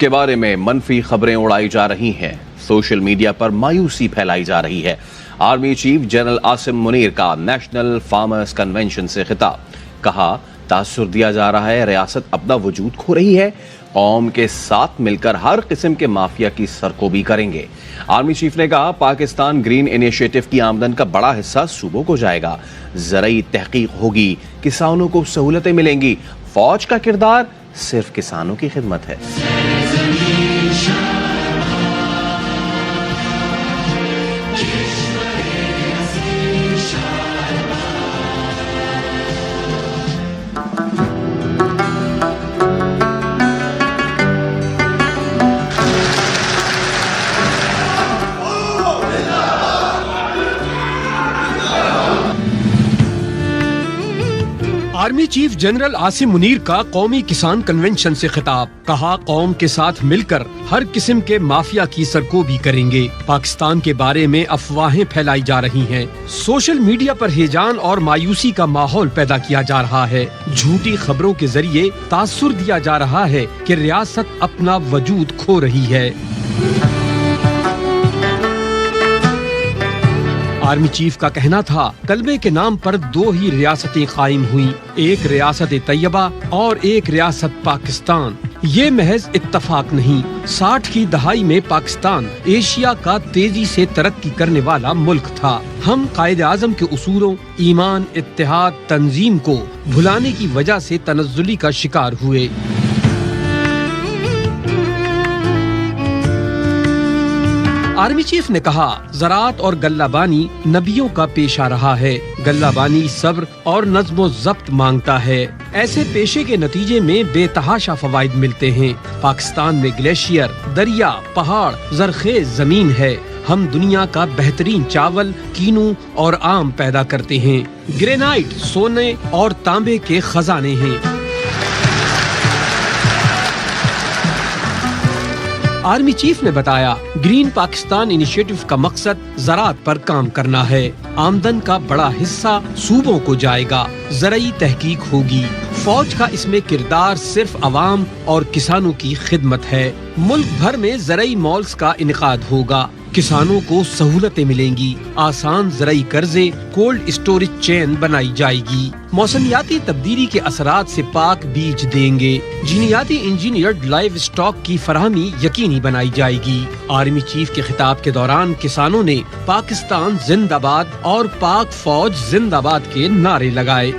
کے بارے میں منفی خبریں اڑائی جا رہی ہیں، سوشل میڈیا پر مایوسی پھیلائی جا رہی ہے۔ Army chief general Asim Munir کا نیشنل فارمرز کنونشن سے خطاب، کہا تاثر دیا جا رہا ہے ریاست اپنا وجود کھو رہی ہے، قوم کے ساتھ مل کر ہر قسم کے مافیا کی سرکوبی کریں گے۔ آرمی چیف نے کہا پاکستان گرین انیشیٹو کی آمدن کا بڑا حصہ صوبوں کو جائے گا، زرعی تحقیق ہوگی، کسانوں کو سہولتیں ملیں گی، فوج کا کردار صرف کسانوں کی خدمت ہے۔ Army chief general Asim Munir کا قومی کسان کنونشن سے خطاب، کہا قوم کے ساتھ مل کر ہر قسم کے مافیا کی سرکوبی کریں گے۔ پاکستان کے بارے میں افواہیں پھیلائی جا رہی ہیں، سوشل میڈیا پر ہیجان اور مایوسی کا ماحول پیدا کیا جا رہا ہے، جھوٹی خبروں کے ذریعے تاثر دیا جا رہا ہے کہ ریاست اپنا وجود کھو رہی ہے۔ آرمی چیف کا کہنا تھا کلبے کے نام پر دو ہی ریاستیں قائم ہوئیں، ایک ریاست طیبہ اور ایک ریاست پاکستان۔ یہ محض اتفاق نہیں، 60 کی دہائی میں پاکستان ایشیا کا تیزی سے ترقی کرنے والا ملک تھا۔ ہم قائد اعظم کے اصولوں، ایمان، اتحاد، تنظیم کو بھلانے کی وجہ سے تنزلی کا شکار ہوئے۔ آرمی چیف نے کہا زراعت اور غلہ بانی نبیوں کا پیشہ رہا ہے، غلہ بانی صبر اور نظم و ضبط مانگتا ہے، ایسے پیشے کے نتیجے میں بے تحاشا فوائد ملتے ہیں۔ پاکستان میں گلیشیئر، دریا، پہاڑ، زرخیز زمین ہے، ہم دنیا کا بہترین چاول، کینو اور آم پیدا کرتے ہیں، گرینائٹ سونے اور تانبے کے خزانے ہیں۔ آرمی چیف نے بتایا گرین پاکستان انیشیٹو کا مقصد زراعت پر کام کرنا ہے، آمدن کا بڑا حصہ صوبوں کو جائے گا، زرعی تحقیق ہوگی، فوج کا اس میں کردار صرف عوام اور کسانوں کی خدمت ہے، ملک بھر میں زرعی مالز کا انعقاد ہوگا، کسانوں کو سہولتیں ملیں گی، آسان زرعی قرضے، کولڈ اسٹوریج چین بنائی جائے گی، موسمیاتی تبدیلی کے اثرات سے پاک بیج دیں گے، جینیاتی انجینئرڈ لائیو اسٹاک کی فراہمی یقینی بنائی جائے گی۔ آرمی چیف کے خطاب کے دوران کسانوں نے پاکستان زندہ باد اور پاک فوج زندہ باد کے نعرے لگائے۔